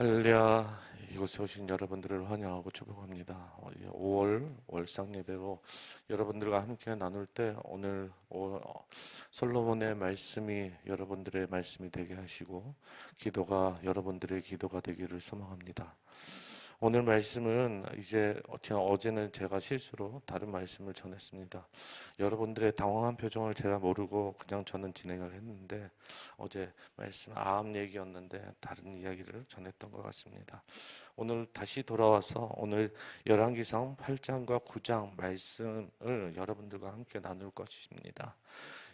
할렐루야. 이곳에 오신 여러분들을 환영하고 축복합니다. 5월 월상 예배로 여러분들과 함께 나눌 때 오늘 솔로몬의 말씀이 여러분들의 말씀이 되게 하시고 기도가 여러분들의 기도가 되기를 소망합니다. 오늘 말씀은 어제는 제가 실수로 다른 말씀을 전했습니다. 여러분들의 당황한 표정을 제가 모르고 그냥 저는 진행을 했는데 어제 말씀 아합 얘기였는데 다른 이야기를 전했던 것 같습니다. 오늘 다시 돌아와서 오늘 열왕기상 8장과 9장 말씀을 여러분들과 함께 나눌 것입니다.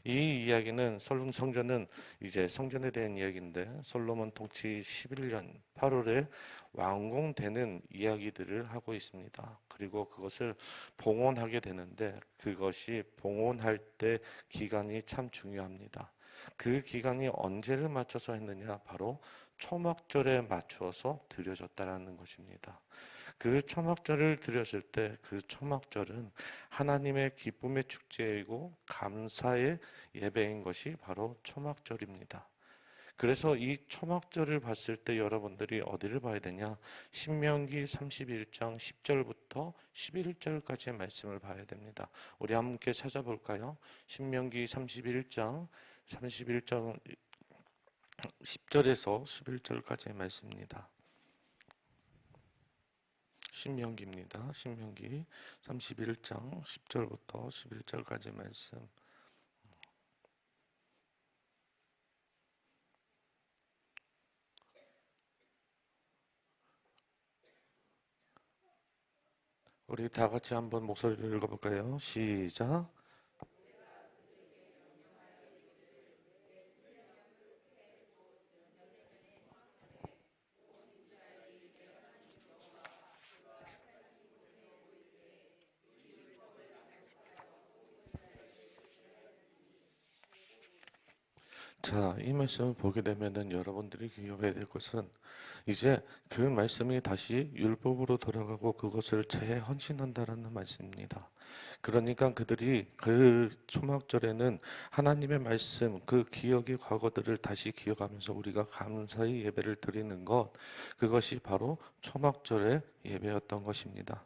이 이야기는 성전은 이제 성전에 대한 이야기인데 솔로몬 통치 11년 8월에 완공되는 이야기들을 하고 있습니다. 그리고 그것을 봉헌하게 되는데 그것이 봉헌할 때 기간이 참 중요합니다. 그 기간이 언제를 맞춰서 했느냐? 바로 초막절에 맞추어서 드려졌다라는 것입니다. 그 초막절을 드렸을 때 그 초막절은 하나님의 기쁨의 축제이고 감사의 예배인 것이 바로 초막절입니다. 그래서 이 초막절을 봤을 때 여러분들이 어디를 봐야 되냐? 신명기 31장 10절부터 11절까지의 말씀을 봐야 됩니다. 우리 함께 찾아볼까요? 신명기 31장 10절에서 11절까지의 말씀입니다. 신명기입니다. 신명기 31장 10절부터 11절까지 말씀. 우리 다 같이 한번 목소리를 읽어볼까요? 시작. 자, 이 말씀을 보게 되면은 여러분들이 기억해야 될 것은 이제 그 말씀이 다시 율법으로 돌아가고 그것을 재헌신한다라는 말씀입니다. 그러니까 그들이 그 초막절에는 하나님의 말씀, 그 기억의 과거들을 다시 기억하면서 우리가 감사의 예배를 드리는 것, 그것이 바로 초막절의 예배였던 것입니다.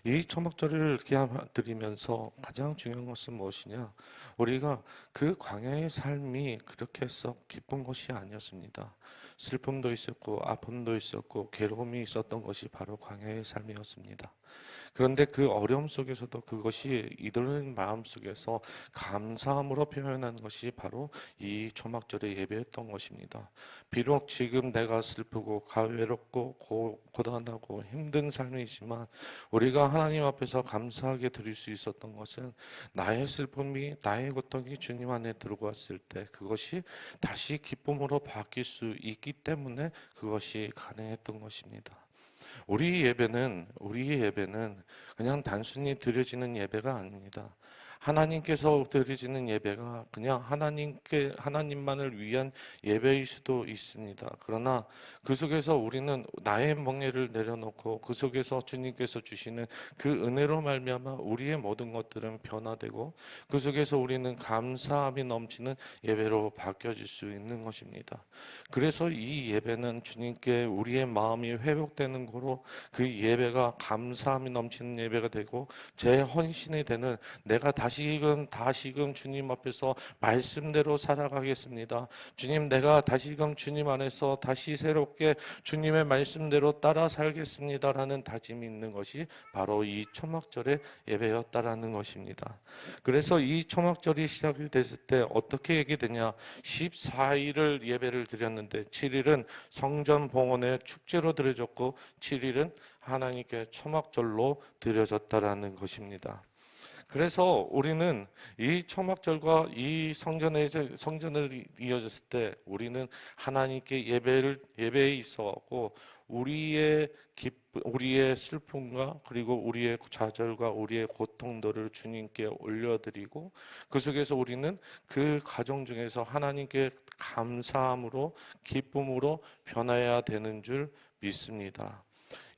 이 초막절을 이렇게 드리면서 가장 중요한 것은 무엇이냐? 우리가 그 광야의 삶이 그렇게 썩 기쁜 것이 아니었습니다. 슬픔도 있었고 아픔도 있었고 괴로움이 있었던 것이 바로 광야의 삶이었습니다. 그런데 그 어려움 속에서도 그것이 이들의 마음 속에서 감사함으로 표현하는 것이 바로 이 초막절의 예배였던 것입니다. 비록 지금 내가 슬프고 외롭고 고단하고 힘든 삶이지만 우리가 하나님 앞에서 감사하게 드릴 수 있었던 것은 나의 슬픔이 나의 고통이 주님 안에 들어왔을 때 그것이 다시 기쁨으로 바뀔 수 있기 때문에 그것이 가능했던 것입니다. 우리의 예배는 그냥 단순히 드려지는 예배가 아닙니다. 하나님께서 드려지는 예배가 그냥 하나님만을 위한 예배일 수도 있습니다. 그러나 그 속에서 우리는 나의 멍에를 내려놓고 그 속에서 주님께서 주시는 그 은혜로 말미암아 우리의 모든 것들은 변화되고 그 속에서 우리는 감사함이 넘치는 예배로 바뀌어질 수 있는 것입니다. 그래서 이 예배는 주님께 우리의 마음이 회복되는 거로 그 예배가 감사함이 넘치는 예배가 되고 제 헌신이 되는 내가 다시금 주님 앞에서 말씀대로 살아가겠습니다. 주님, 내가 다시금 주님 안에서 다시 새롭게 주님의 말씀대로 따라 살겠습니다라는 다짐이 있는 것이 바로 이 초막절의 예배였다라는 것입니다. 그래서 이 초막절이 시작이 됐을 때 어떻게 얘기되냐? 14일을 예배를 드렸는데 7일은 성전 봉헌의 축제로 드려졌고 7일은 하나님께 초막절로 드려졌다라는 것입니다. 그래서 우리는 이 초막절과 이 성전을 이어졌을 때 우리는 하나님께 예배에 있어갖고 우리의 우리의 슬픔과 그리고 우리의 좌절과 우리의 고통들을 주님께 올려드리고 그 속에서 우리는 그 과정 중에서 하나님께 감사함으로 기쁨으로 변화해야 되는 줄 믿습니다.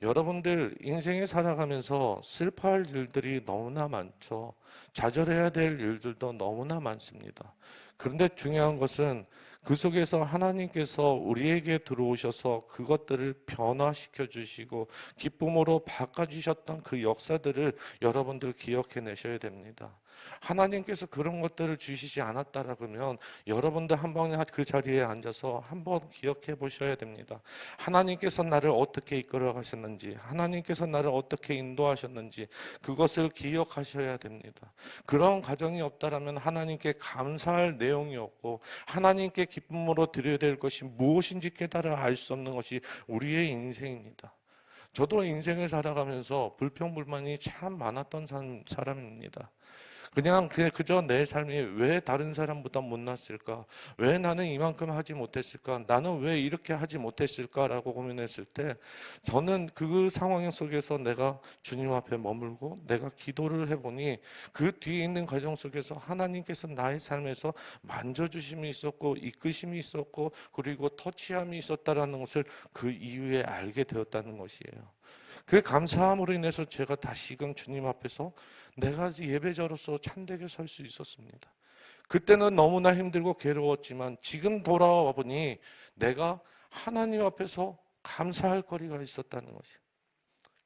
여러분들 인생에 살아가면서 슬퍼할 일들이 너무나 많죠. 좌절해야 될 일들도 너무나 많습니다. 그런데 중요한 것은 그 속에서 하나님께서 우리에게 들어오셔서 그것들을 변화시켜 주시고 기쁨으로 바꿔주셨던 그 역사들을 여러분들 기억해내셔야 됩니다. 하나님께서 그런 것들을 주시지 않았다라면 여러분들 한번 그 자리에 앉아서 한번 기억해 보셔야 됩니다. 하나님께서 나를 어떻게 이끌어 가셨는지, 하나님께서 나를 어떻게 인도하셨는지 그것을 기억하셔야 됩니다. 그런 과정이 없다라면 하나님께 감사할 내용이 없고 하나님께 기쁨으로 드려야 될 것이 무엇인지 깨달아 알 수 없는 것이 우리의 인생입니다. 저도 인생을 살아가면서 불평불만이 참 많았던 사람입니다. 그냥 그저 내 삶이 왜 다른 사람보다 못났을까? 왜 나는 이만큼 하지 못했을까? 나는 왜 이렇게 하지 못했을까라고 고민했을 때 저는 그 상황 속에서 내가 주님 앞에 머물고 내가 기도를 해보니 그 뒤에 있는 과정 속에서 하나님께서 나의 삶에서 만져주심이 있었고 이끄심이 있었고 그리고 터치함이 있었다라는 것을 그 이후에 알게 되었다는 것이에요. 그 감사함으로 인해서 제가 다시금 주님 앞에서 내가 예배자로서 참되게 설 수 있었습니다. 그때는 너무나 힘들고 괴로웠지만 지금 돌아와 보니 내가 하나님 앞에서 감사할 거리가 있었다는 것이에요.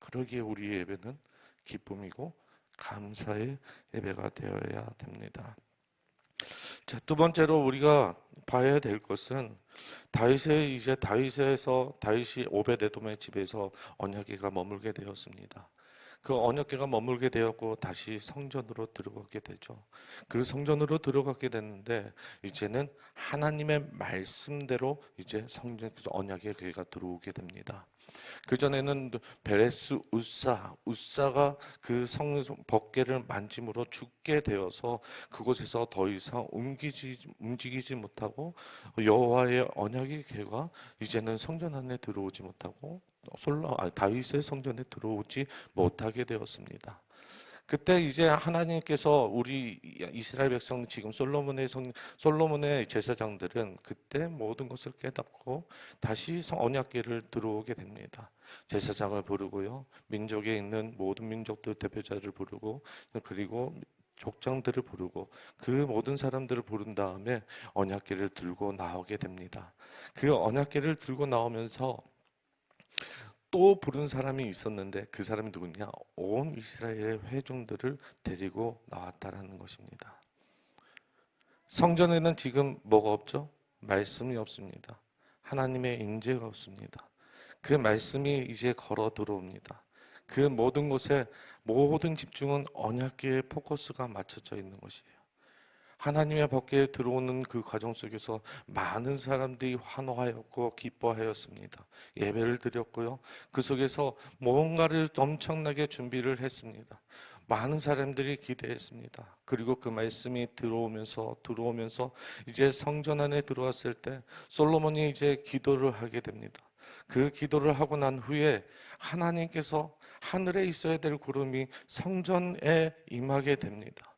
그러기에 우리의 예배는 기쁨이고 감사의 예배가 되어야 됩니다. 자, 두 번째로 우리가 봐야 될 것은 다윗이 오베데돔의 집에서 언약궤가 머물게 되었습니다. 그 언약궤가 머물게 되었고 다시 성전으로 들어가게 되죠. 그 성전으로 들어가게 됐는데 이제는 하나님의 말씀대로 이제 언약의 궤가 들어오게 됩니다. 그 전에는 베레스 우사가 그 법궤를 만짐으로 죽게 되어서 그곳에서 더 이상 움직이지 못하고 여호와의 언약의 궤가 이제는 성전 안에 들어오지 못하고 다윗의 성전에 들어오지 못하게 되었습니다. 그때 이제 하나님께서 우리 이스라엘 백성 지금 솔로몬의 제사장들은 그때 모든 것을 깨닫고 다시 언약궤를 들어오게 됩니다. 제사장을 부르고요, 민족에 있는 모든 민족들 대표자를 부르고 그리고 족장들을 부르고 그 모든 사람들을 부른 다음에 언약궤를 들고 나오게 됩니다. 그 언약궤를 들고 나오면서 또 부른 사람이 있었는데 그 사람이 누구냐? 온 이스라엘의 회중들을 데리고 나왔다라는 것입니다. 성전에는 지금 뭐가 없죠? 말씀이 없습니다. 하나님의 임재가 없습니다. 그 말씀이 이제 걸어 들어옵니다. 그 모든 곳에 모든 집중은 언약궤의 포커스가 맞춰져 있는 것이에요. 하나님의 법궤에 들어오는 그 과정 속에서 많은 사람들이 환호하였고 기뻐하였습니다. 예배를 드렸고요. 그 속에서 뭔가를 엄청나게 준비를 했습니다. 많은 사람들이 기대했습니다. 그리고 그 말씀이 들어오면서 이제 성전 안에 들어왔을 때 솔로몬이 이제 기도를 하게 됩니다. 그 기도를 하고 난 후에 하나님께서 하늘에 있어야 될 구름이 성전에 임하게 됩니다.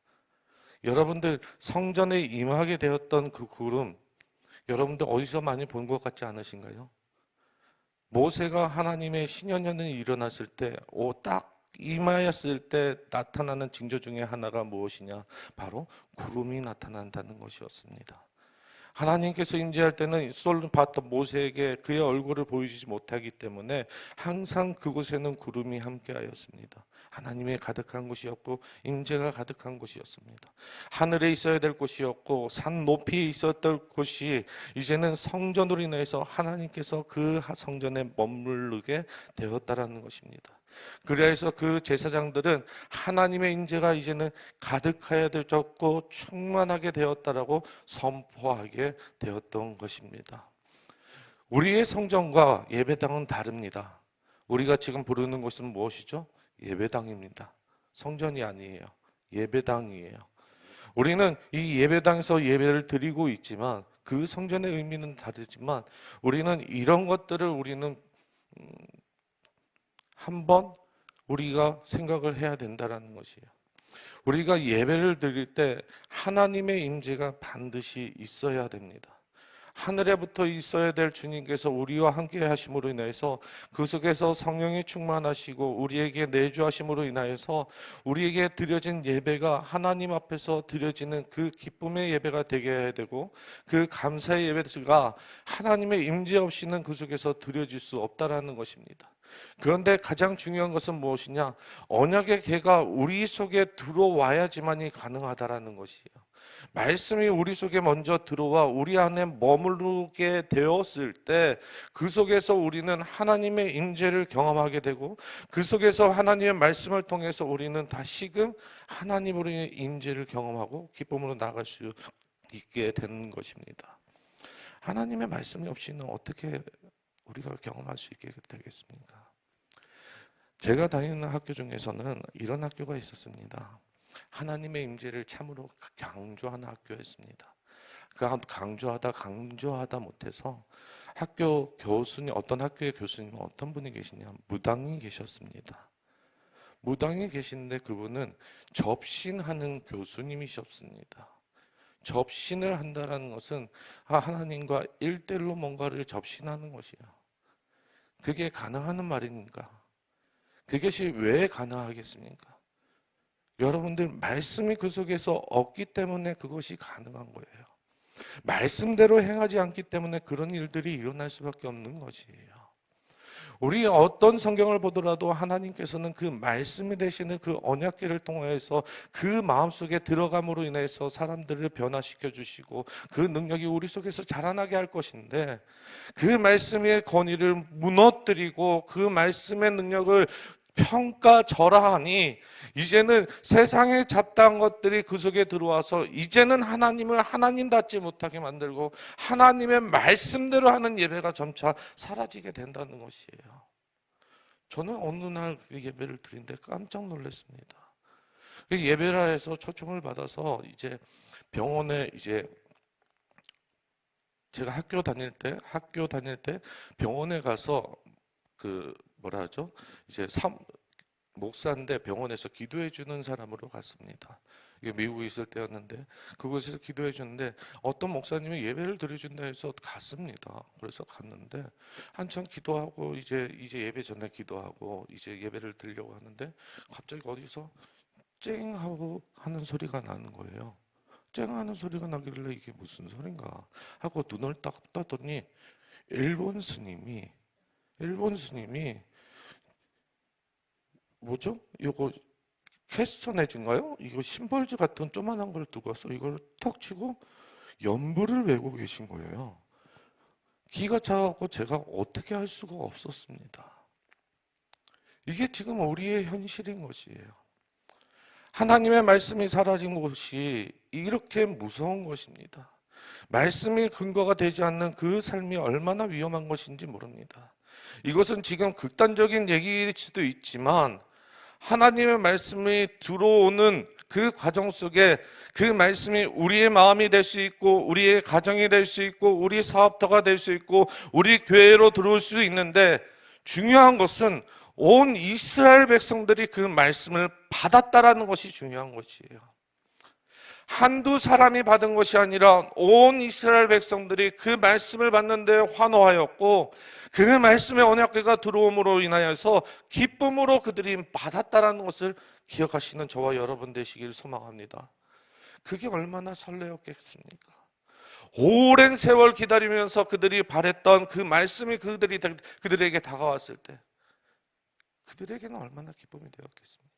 여러분들 성전에 임하게 되었던 그 구름, 여러분들 어디서 많이 본 것 같지 않으신가요? 모세가 하나님의 신년연이 일어났을 때, 딱 임하였을 때 나타나는 징조 중에 하나가 무엇이냐? 바로 구름이 나타난다는 것이었습니다. 하나님께서 임재할 때는 봤던 모세에게 그의 얼굴을 보여주지 못하기 때문에 항상 그곳에는 구름이 함께하였습니다. 하나님의 가득한 곳이었고 임재가 가득한 곳이었습니다. 하늘에 있어야 될 곳이었고 산 높이에 있었던 곳이 이제는 성전으로 인해서 하나님께서 그 성전에 머무르게 되었다라는 것입니다. 그래서 그 제사장들은 하나님의 임재가 이제는 가득하여 되었고 충만하게 되었다라고 선포하게 되었던 것입니다. 우리의 성전과 예배당은 다릅니다. 우리가 지금 부르는 곳은 무엇이죠? 예배당입니다. 성전이 아니에요. 예배당이에요. 우리는 이 예배당에서 예배를 드리고 있지만 그 성전의 의미는 다르지만 우리는 이런 것들을 한번 우리가 생각을 해야 된다는 것이에요. 우리가 예배를 드릴 때 하나님의 임재가 반드시 있어야 됩니다. 하늘에 붙어 있어야 될 주님께서 우리와 함께 하심으로 인해서 그 속에서 성령이 충만하시고 우리에게 내주하심으로 인하여서 우리에게 드려진 예배가 하나님 앞에서 드려지는 그 기쁨의 예배가 되게 해야 되고, 그 감사의 예배가 하나님의 임재 없이는 그 속에서 드려질 수 없다라는 것입니다. 그런데 가장 중요한 것은 무엇이냐? 언약의 계가 우리 속에 들어와야지만이 가능하다라는 것이에요. 말씀이 우리 속에 먼저 들어와 우리 안에 머무르게 되었을 때 그 속에서 우리는 하나님의 임재를 경험하게 되고, 그 속에서 하나님의 말씀을 통해서 우리는 다시금 하나님으로의 임재를 경험하고 기쁨으로 나아갈 수 있게 되는 것입니다. 하나님의 말씀이 없이는 어떻게 우리가 경험할 수 있게 되겠습니까? 제가 다니는 학교 중에서는 이런 학교가 있었습니다. 하나님의 임재를 참으로 강조하는 학교였습니다. 그 강조하다 못해서 학교 교수님, 어떤 학교의 교수님은 어떤 분이 계시냐, 무당이 계셨습니다. 무당이 계신데 그분은 접신하는 교수님이셨습니다. 접신을 한다는 것은 하나님과 1대1로 뭔가를 접신하는 것이에요. 그게 가능한 말입니까? 그것이 왜 가능하겠습니까? 여러분들 말씀이 그 속에서 없기 때문에 그것이 가능한 거예요. 말씀대로 행하지 않기 때문에 그런 일들이 일어날 수밖에 없는 것이에요. 우리 어떤 성경을 보더라도 하나님께서는 그 말씀이 되시는 그 언약궤를 통해서 그 마음속에 들어감으로 인해서 사람들을 변화시켜 주시고 그 능력이 우리 속에서 자라나게 할 것인데, 그 말씀의 권위를 무너뜨리고 그 말씀의 능력을 평가절하하니 이제는 세상에 잡다한 것들이 그 속에 들어와서 이제는 하나님을 하나님답지 못하게 만들고 하나님의 말씀대로 하는 예배가 점차 사라지게 된다는 것이에요. 저는 어느 날 그 예배를 드린데 깜짝 놀랐습니다. 그 예배라 해서 초청을 받아서 이제 병원에 제가 학교 다닐 때 병원에 가서 목사인데 병원에서 기도해 주는 사람으로 갔습니다. 이게 미국에 있을 때였는데 그곳에서 기도해 주는데 어떤 목사님이 예배를 드려준다 해서 갔습니다. 그래서 갔는데 한참 기도하고 이제 예배 전에 기도하고 이제 예배를 드리려고 하는데 갑자기 어디서 쨍 하고 하는 소리가 나는 거예요. 쨍 하는 소리가 나길래 이게 무슨 소린가 하고 눈을 딱 떴더니 일본 스님이 뭐죠? 이거 캐스터넷인가요? 이거 심벌즈 같은 조만한 걸 두고 와서 이걸 턱 치고 연부를 외고 계신 거예요. 기가 차갖고 제가 어떻게 할 수가 없었습니다. 이게 지금 우리의 현실인 것이에요. 하나님의 말씀이 사라진 것이 이렇게 무서운 것입니다. 말씀이 근거가 되지 않는 그 삶이 얼마나 위험한 것인지 모릅니다. 이것은 지금 극단적인 얘기일 수도 있지만 하나님의 말씀이 들어오는 그 과정 속에 그 말씀이 우리의 마음이 될 수 있고 우리의 가정이 될 수 있고 우리 사업터가 될 수 있고 우리 교회로 들어올 수 있는데, 중요한 것은 온 이스라엘 백성들이 그 말씀을 받았다라는 것이 중요한 것이에요. 한두 사람이 받은 것이 아니라 온 이스라엘 백성들이 그 말씀을 받는데 환호하였고 그 말씀의 언약궤가 들어옴으로 인하여서 기쁨으로 그들이 받았다라는 것을 기억하시는 저와 여러분 되시길 소망합니다. 그게 얼마나 설레었겠습니까? 오랜 세월 기다리면서 그들이 바랬던 그 말씀이 그들에게 다가왔을 때 그들에게는 얼마나 기쁨이 되었겠습니까?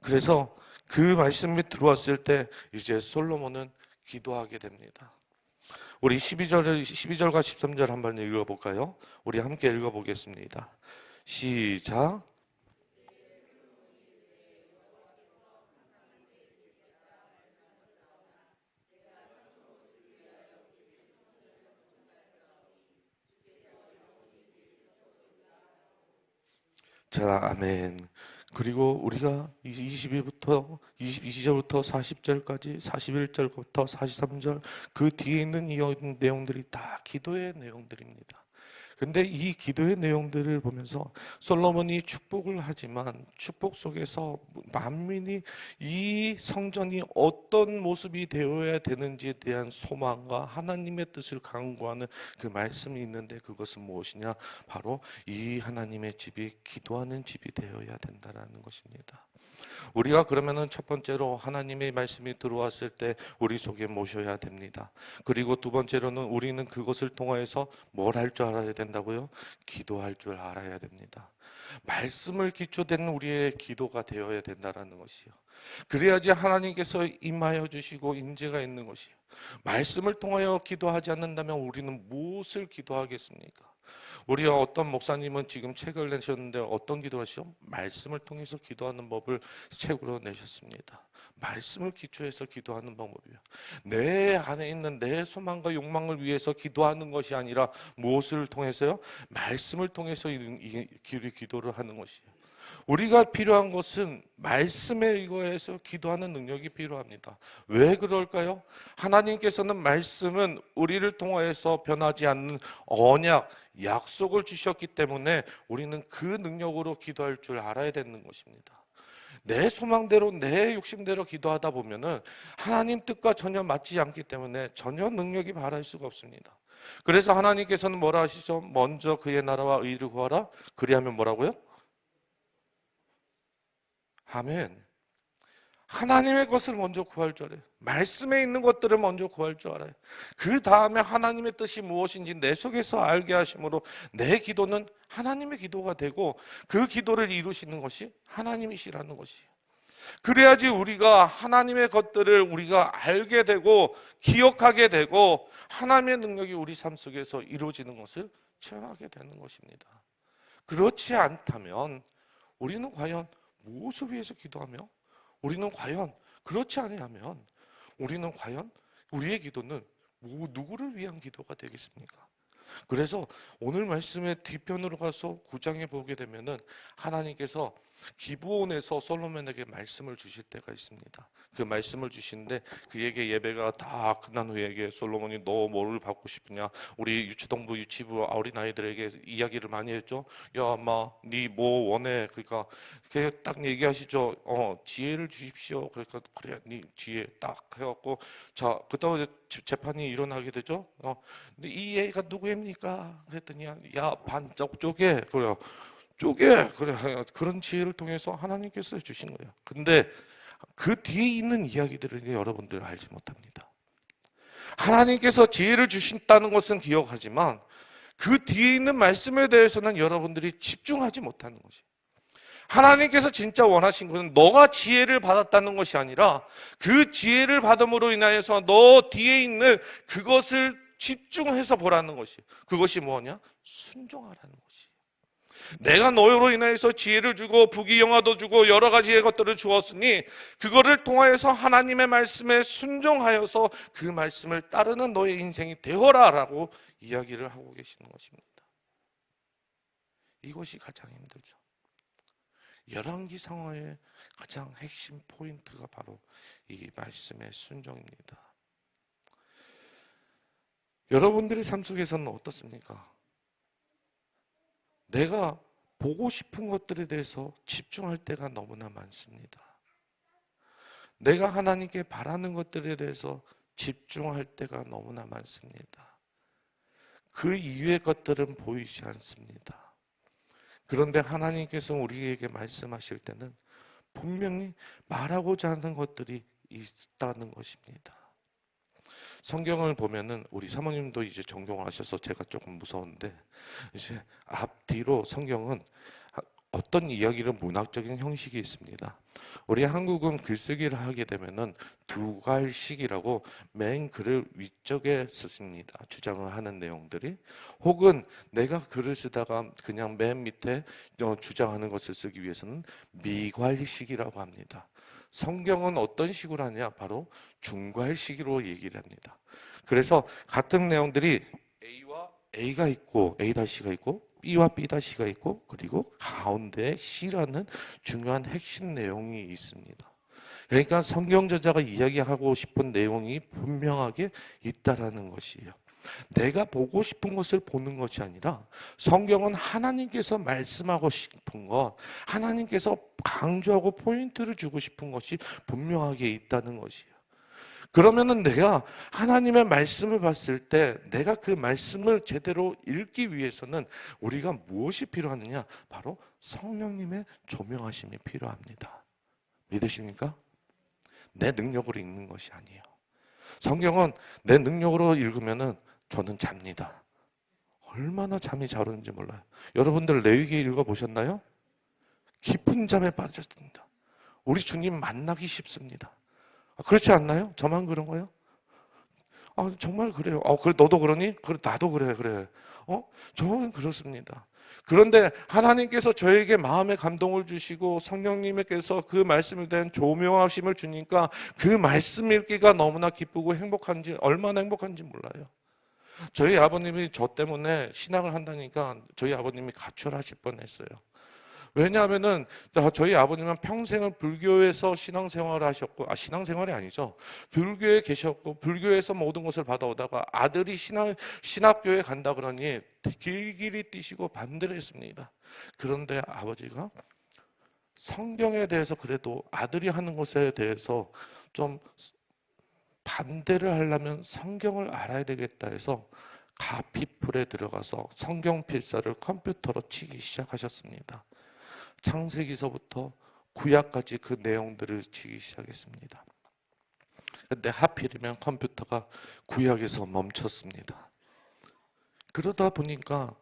그래서 그 말씀이 들어왔을 때 이제 솔로몬은 기도하게 됩니다. 우리 12절과 13절 한번 읽어볼까요? 우리 함께 읽어보겠습니다. 시작. 자, 아멘. 그리고 우리가 22절부터 40절까지 41절부터 43절 그 뒤에 있는 이 내용들이 다 기도의 내용들입니다. 근데 이 기도의 내용들을 보면서 솔로몬이 축복을 하지만 축복 속에서 만민이 이 성전이 어떤 모습이 되어야 되는지에 대한 소망과 하나님의 뜻을 강구하는 그 말씀이 있는데, 그것은 무엇이냐? 바로 이 하나님의 집이 기도하는 집이 되어야 된다는 것입니다. 우리가 그러면은 첫 번째로 하나님의 말씀이 들어왔을 때 우리 속에 모셔야 됩니다. 그리고 두 번째로는 우리는 그것을 통하여서 뭘 할 줄 알아야 된다고요? 기도할 줄 알아야 됩니다. 말씀을 기초된 우리의 기도가 되어야 된다는 것이요. 그래야지 하나님께서 임하여 주시고 인재가 있는 것이요. 말씀을 통하여 기도하지 않는다면 우리는 무엇을 기도하겠습니까? 우리 어떤 목사님은 지금 책을 내셨는데 어떤 기도를 하시죠? 말씀을 통해서 기도하는 법을 책으로 내셨습니다. 말씀을 기초해서 기도하는 방법이에요. 내 안에 있는 내 소망과 욕망을 위해서 기도하는 것이 아니라 무엇을 통해서요? 말씀을 통해서 기도를 하는 것이에요. 우리가 필요한 것은 말씀에 의거해서 기도하는 능력이 필요합니다. 왜 그럴까요? 하나님께서는 말씀은 우리를 통하여서 변하지 않는 언약, 약속을 주셨기 때문에 우리는 그 능력으로 기도할 줄 알아야 되는 것입니다. 내 소망대로 내 욕심대로 기도하다 보면은 하나님 뜻과 전혀 맞지 않기 때문에 전혀 능력이 발할 수가 없습니다. 그래서 하나님께서는 뭐라 하시죠? 먼저 그의 나라와 의를 구하라. 그리하면 뭐라고요? 아멘. 하나님의 것을 먼저 구할 줄 알아요. 말씀에 있는 것들을 먼저 구할 줄 알아요. 그 다음에 하나님의 뜻이 무엇인지 내 속에서 알게 하심으로 내 기도는 하나님의 기도가 되고 그 기도를 이루시는 것이 하나님이시라는 것이에요. 그래야지 우리가 하나님의 것들을 우리가 알게 되고 기억하게 되고 하나님의 능력이 우리 삶 속에서 이루어지는 것을 체험하게 되는 것입니다. 그렇지 않다면 우리는 과연 무엇을 위해서 기도하며, 우리는 과연 그렇지 아니하면 우리는 과연 우리의 기도는 누구를 위한 기도가 되겠습니까? 그래서 오늘 말씀의 뒤편으로 가서 9장에 보게 되면은 하나님께서 기브온에서 솔로몬에게 말씀을 주실 때가 있습니다. 그 말씀을 주시는데 그에게 예배가 다 끝난 후에 솔로몬이 너 뭐를 받고 싶으냐? 우리 유치동부 유치부 어린아이들에게 이야기를 많이 했죠. 야 엄마 니 뭐 원해? 그러니까 딱 얘기하시죠. 지혜를 주십시오. 그러니까 그래 니 지혜 딱 해갖고 자 그때 재판이 일어나게 되죠. 근데 이 애가 누구입니까? 그랬더니 야 반쪽 쪼개 그래요. 쪼개 그래 그런 지혜를 통해서 하나님께서 주신 거예요. 근데 그 뒤에 있는 이야기들을 여러분들 알지 못합니다. 하나님께서 지혜를 주신다는 것은 기억하지만 그 뒤에 있는 말씀에 대해서는 여러분들이 집중하지 못하는 것이. 하나님께서 진짜 원하신 것은 너가 지혜를 받았다는 것이 아니라 그 지혜를 받음으로 인하여서 너 뒤에 있는 그것을 집중해서 보라는 것이. 그것이 뭐냐? 순종하라는 것이. 내가 너로 인하여서 지혜를 주고 부귀영화도 주고 여러 가지의 것들을 주었으니 그거를 통하여서 하나님의 말씀에 순종하여서 그 말씀을 따르는 너의 인생이 되어라라고 이야기를 하고 계시는 것입니다. 이것이 가장 힘들죠. 열왕기 상어의 가장 핵심 포인트가 바로 이 말씀의 순종입니다. 여러분들의 삶 속에서는 어떻습니까? 내가 보고 싶은 것들에 대해서 집중할 때가 너무나 많습니다. 내가 하나님께 바라는 것들에 대해서 집중할 때가 너무나 많습니다. 그 이외의 것들은 보이지 않습니다. 그런데 하나님께서 우리에게 말씀하실 때는 분명히 말하고자 하는 것들이 있다는 것입니다. 성경을 보면은 우리 사모님도 이제 전공을 하셔서 제가 조금 무서운데 이제 앞뒤로 성경은 어떤 이야기를 문학적인 형식이 있습니다. 우리 한국은 글쓰기를 하게 되면은 두갈식이라고 맨 글을 위쪽에 쓰십니다. 주장을 하는 내용들이. 혹은 내가 글을 쓰다가 그냥 맨 밑에 주장하는 것을 쓰기 위해서는 미괄식이라고 합니다. 성경은 어떤 식으로 하냐? 바로 중괄식으로 얘기를 합니다. 그래서 같은 내용들이 A와 A가 있고 A-가 있고 B와 B-가 있고 그리고 가운데에 C라는 중요한 핵심 내용이 있습니다. 그러니까 성경 저자가 이야기하고 싶은 내용이 분명하게 있다라는 것이에요. 내가 보고 싶은 것을 보는 것이 아니라 성경은 하나님께서 말씀하고 싶은 것, 하나님께서 강조하고 포인트를 주고 싶은 것이 분명하게 있다는 것이에요. 그러면은 내가 하나님의 말씀을 봤을 때 내가 그 말씀을 제대로 읽기 위해서는 우리가 무엇이 필요하느냐? 바로 성령님의 조명하심이 필요합니다. 믿으십니까? 내 능력으로 읽는 것이 아니에요. 성경은 내 능력으로 읽으면은 저는 잡니다. 얼마나 잠이 잘 오는지 몰라요. 여러분들 레위기 읽어보셨나요? 깊은 잠에 빠졌습니다. 우리 주님 만나기 쉽습니다. 그렇지 않나요? 저만 그런 거예요? 정말 그래요. 그래, 너도 그러니? 그래, 나도 그래. 저는 그렇습니다. 그런데 하나님께서 저에게 마음의 감동을 주시고 성령님께서 그 말씀에 대한 조명하심을 주니까 그 말씀 읽기가 너무나 기쁘고 행복한지, 얼마나 행복한지 몰라요. 저희 아버님이 저 때문에 신앙을 한다니까 저희 아버님이 가출하실 뻔했어요. 왜냐하면은 저희 아버님은 평생을 불교에서 신앙생활을 하셨고, 신앙생활이 아니죠. 불교에 계셨고 불교에서 모든 것을 받아오다가 아들이 신학교에 간다 그러니 길길이 뛰시고 반대를 했습니다. 그런데 아버지가 성경에 대해서 그래도 아들이 하는 것에 대해서 좀 반대를 하려면 성경을 알아야 되겠다 해서 가피풀에 들어가서 성경 필사를 컴퓨터로 치기 시작하셨습니다. 창세기서부터 구약까지 그 내용들을 치기 시작했습니다. 근데 하필이면 컴퓨터가 구약에서 멈췄습니다. 그러다 보니까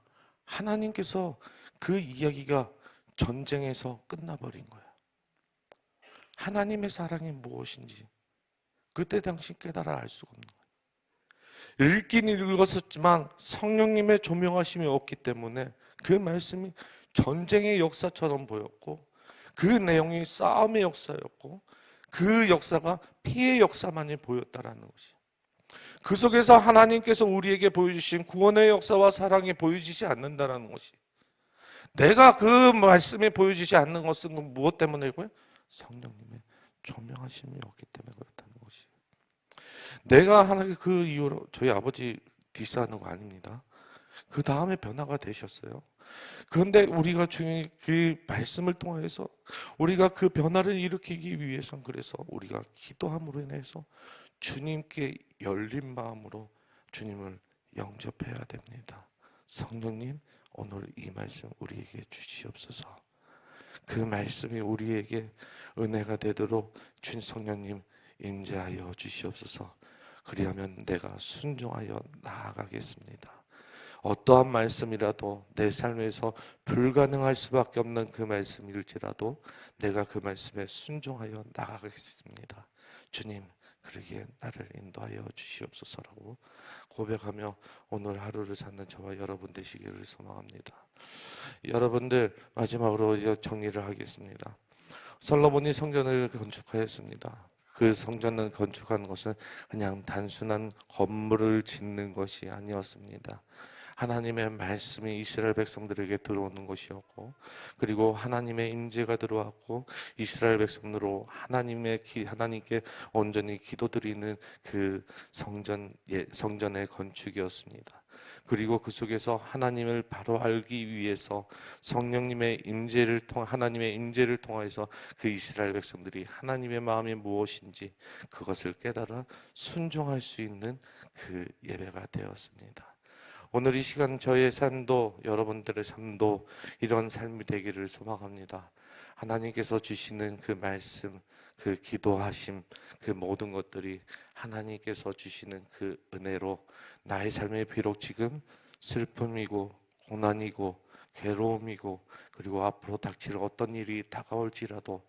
하나님께서 그 이야기가 전쟁에서 끝나버린 거예요. 하나님의 사랑이 무엇인지 그때 당시 깨달아 알 수가 없는 거예요. 읽긴 읽었었지만 성령님의 조명하심이 없기 때문에 그 말씀이 전쟁의 역사처럼 보였고 그 내용이 싸움의 역사였고 그 역사가 피해의 역사만이 보였다라는 것이에요. 그 속에서 하나님께서 우리에게 보여주신 구원의 역사와 사랑이 보여지지 않는다라는 것이, 내가 그 말씀이 보여지지 않는 것은 무엇 때문이고요? 성령님의 조명하심이 없기 때문에 그렇다는 것이에요. 내가 하나님 그 이후로 저희 아버지 디스하는 거 아닙니다. 그 다음에 변화가 되셨어요. 그런데 우리가 주님 그 말씀을 통해서 우리가 그 변화를 일으키기 위해서는 그래서 우리가 기도함으로 인해서 주님께 열린 마음으로 주님을 영접해야 됩니다. 성령님, 오늘 이 말씀 우리에게 주시옵소서. 그 말씀이 우리에게 은혜가 되도록 주님 성령님 임재하여 주시옵소서. 그리하면 내가 순종하여 나아가겠습니다. 어떠한 말씀이라도 내 삶에서 불가능할 수밖에 없는 그 말씀일지라도 내가 그 말씀에 순종하여 나아가겠습니다. 주님, 그러기에 나를 인도하여 주시옵소서라고 고백하며 오늘 하루를 사는 저와 여러분 되시기를 소망합니다. 여러분들, 마지막으로 정리를 하겠습니다. 솔로몬이 성전을 건축하였습니다. 그 성전을 건축한 것은 그냥 단순한 건물을 짓는 것이 아니었습니다. 하나님의 말씀이 이스라엘 백성들에게 들어오는 것이었고, 그리고 하나님의 임재가 들어왔고 이스라엘 백성으로 하나님께 온전히 기도드리는 그 성전의 건축이었습니다. 그리고 그 속에서 하나님을 바로 알기 위해서 성령님의 하나님의 임재를 통해서 그 이스라엘 백성들이 하나님의 마음이 무엇인지 그것을 깨달아 순종할 수 있는 그 예배가 되었습니다. 오늘 이 시간 저의 삶도 여러분들의 삶도 이런 삶이 되기를 소망합니다. 하나님께서 주시는 그 말씀, 그 기도하심, 그 모든 것들이 하나님께서 주시는 그 은혜로 나의 삶이 비록 지금 슬픔이고 고난이고 괴로움이고 그리고 앞으로 닥칠 어떤 일이 다가올지라도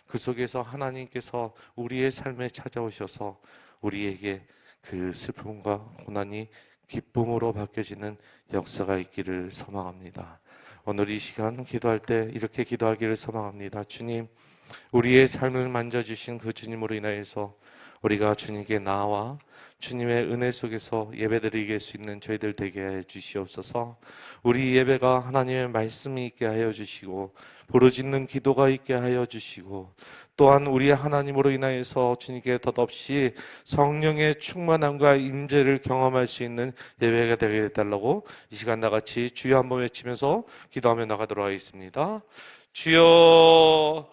그 속에서 하나님께서 우리의 삶에 찾아오셔서 우리에게 그 슬픔과 고난이 기쁨으로 바뀌어지는 역사가 있기를 소망합니다. 오늘 이 시간 기도할 때 이렇게 기도하기를 소망합니다. 주님, 우리의 삶을 만져주신 그 주님으로 인하여서 우리가 주님께 나와 주님의 은혜 속에서 예배드리게 수 있는 저희들 되게 해 주시옵소서. 우리 예배가 하나님의 말씀이 있게 하여 주시고 부르짖는 기도가 있게 하여 주시고 또한 우리 하나님으로 인하여서 주님께 덧없이 성령의 충만함과 임재를 경험할 수 있는 예배가 되게 해달라고 이 시간 나같이 주여 한번 외치면서 기도하며 나가도록 하겠습니다. 주여